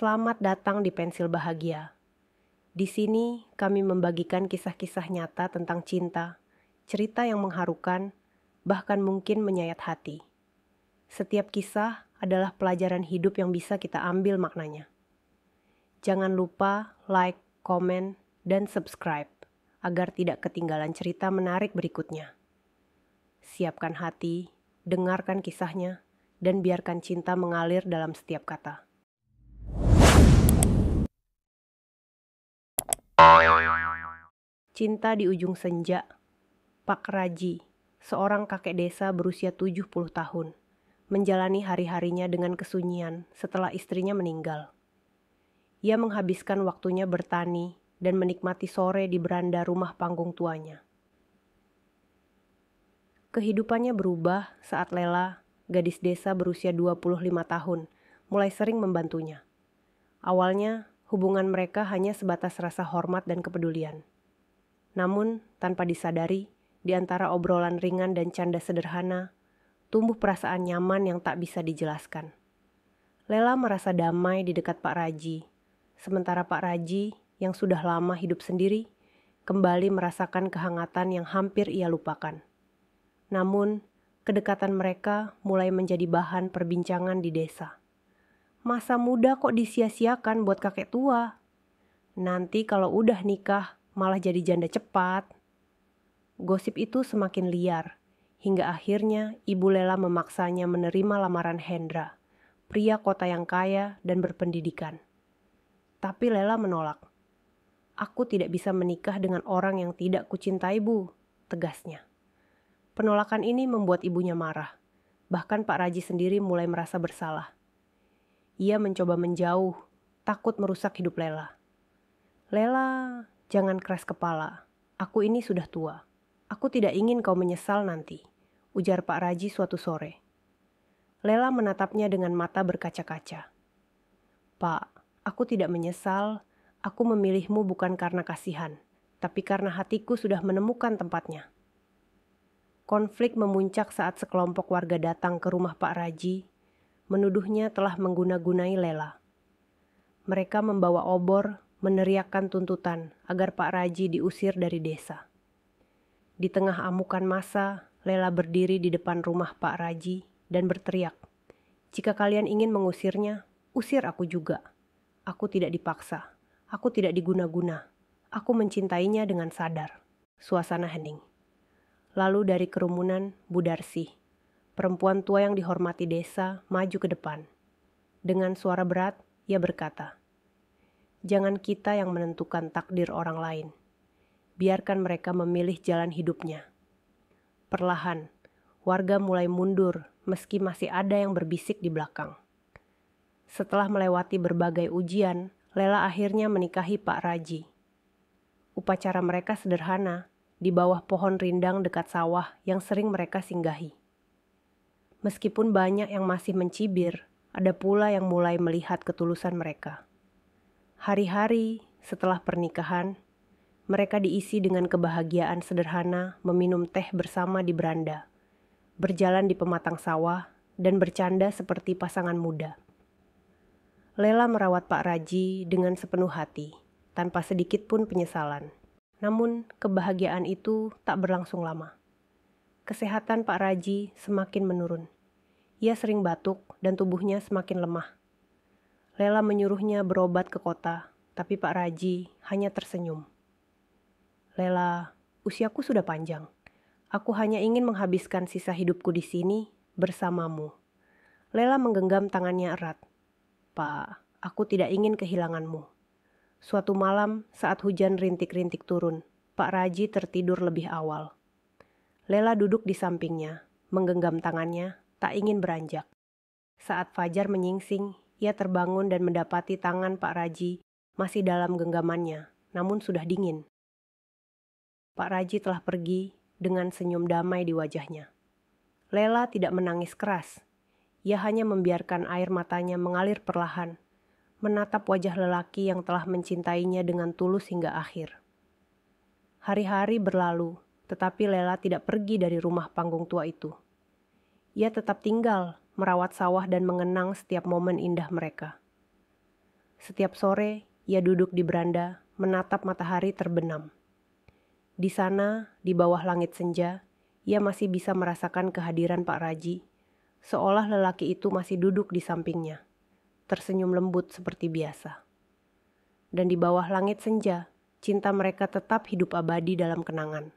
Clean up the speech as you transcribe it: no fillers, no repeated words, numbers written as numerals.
Selamat datang di Pensil Bahagia. Di sini kami membagikan kisah-kisah nyata tentang cinta, cerita yang mengharukan, bahkan mungkin menyayat hati. Setiap kisah adalah pelajaran hidup yang bisa kita ambil maknanya. Jangan lupa like, komen, dan subscribe agar tidak ketinggalan cerita menarik berikutnya. Siapkan hati, dengarkan kisahnya, dan biarkan cinta mengalir dalam setiap kata. Cinta di ujung senja. Pak Raji, seorang kakek desa berusia 70 tahun, menjalani hari-harinya dengan kesunyian setelah istrinya meninggal. Ia menghabiskan waktunya bertani dan menikmati sore di beranda rumah panggung tuanya. Kehidupannya berubah saat Lela, gadis desa berusia 25 tahun, mulai sering membantunya. Awalnya, hubungan mereka hanya sebatas rasa hormat dan kepedulian. Namun, tanpa disadari, di antara obrolan ringan dan canda sederhana, tumbuh perasaan nyaman yang tak bisa dijelaskan. Lela merasa damai di dekat Pak Raji, sementara Pak Raji yang sudah lama hidup sendiri, kembali merasakan kehangatan yang hampir ia lupakan. Namun, kedekatan mereka mulai menjadi bahan perbincangan di desa. Masa muda kok disia-siakan buat kakek tua? Nanti kalau udah nikah, malah jadi janda cepat. Gosip itu semakin liar, hingga akhirnya Ibu Lela memaksanya menerima lamaran Hendra, pria kota yang kaya dan berpendidikan. Tapi Lela menolak. Aku tidak bisa menikah dengan orang yang tidak kucintai, Bu, tegasnya. Penolakan ini membuat ibunya marah. Bahkan Pak Raji sendiri mulai merasa bersalah. Ia mencoba menjauh, takut merusak hidup Lela. Lela, jangan keras kepala. Aku ini sudah tua. Aku tidak ingin kau menyesal nanti, ujar Pak Raji suatu sore. Lela menatapnya dengan mata berkaca-kaca. Pak, aku tidak menyesal. Aku memilihmu bukan karena kasihan, tapi karena hatiku sudah menemukan tempatnya. Konflik memuncak saat sekelompok warga datang ke rumah Pak Raji, menuduhnya telah mengguna-gunai Lela. Mereka membawa obor, meneriakkan tuntutan agar Pak Raji diusir dari desa. Di tengah amukan massa, Lela berdiri di depan rumah Pak Raji dan berteriak, "Jika kalian ingin mengusirnya, usir aku juga. Aku tidak dipaksa, aku tidak diguna-guna. Aku mencintainya dengan sadar." Suasana hening. Lalu dari kerumunan, Bu Darsih, perempuan tua yang dihormati desa, maju ke depan. Dengan suara berat, ia berkata, "Jangan kita yang menentukan takdir orang lain. Biarkan mereka memilih jalan hidupnya." Perlahan, warga mulai mundur meski masih ada yang berbisik di belakang. Setelah melewati berbagai ujian, Lela akhirnya menikahi Pak Raji. Upacara mereka sederhana, di bawah pohon rindang dekat sawah yang sering mereka singgahi. Meskipun banyak yang masih mencibir, ada pula yang mulai melihat ketulusan mereka. Hari-hari setelah pernikahan, mereka diisi dengan kebahagiaan sederhana meminum teh bersama di beranda, berjalan di pematang sawah, dan bercanda seperti pasangan muda. Lela merawat Pak Raji dengan sepenuh hati, tanpa sedikit pun penyesalan. Namun, kebahagiaan itu tak berlangsung lama. Kesehatan Pak Raji semakin menurun. Ia sering batuk dan tubuhnya semakin lemah. Lela menyuruhnya berobat ke kota, tapi Pak Raji hanya tersenyum. Lela, usiaku sudah panjang. Aku hanya ingin menghabiskan sisa hidupku di sini bersamamu. Lela menggenggam tangannya erat. Pak, aku tidak ingin kehilanganmu. Suatu malam saat hujan rintik-rintik turun, Pak Raji tertidur lebih awal. Lela duduk di sampingnya, menggenggam tangannya, tak ingin beranjak. Saat fajar menyingsing, ia terbangun dan mendapati tangan Pak Raji masih dalam genggamannya, namun sudah dingin. Pak Raji telah pergi dengan senyum damai di wajahnya. Lela tidak menangis keras. Ia hanya membiarkan air matanya mengalir perlahan, menatap wajah lelaki yang telah mencintainya dengan tulus hingga akhir. Hari-hari berlalu, tetapi Lela tidak pergi dari rumah panggung tua itu. Ia tetap tinggal, merawat sawah dan mengenang setiap momen indah mereka. Setiap sore, ia duduk di beranda, menatap matahari terbenam. Di sana, di bawah langit senja, ia masih bisa merasakan kehadiran Pak Raji, seolah lelaki itu masih duduk di sampingnya, tersenyum lembut seperti biasa. Dan di bawah langit senja, cinta mereka tetap hidup abadi dalam kenangan.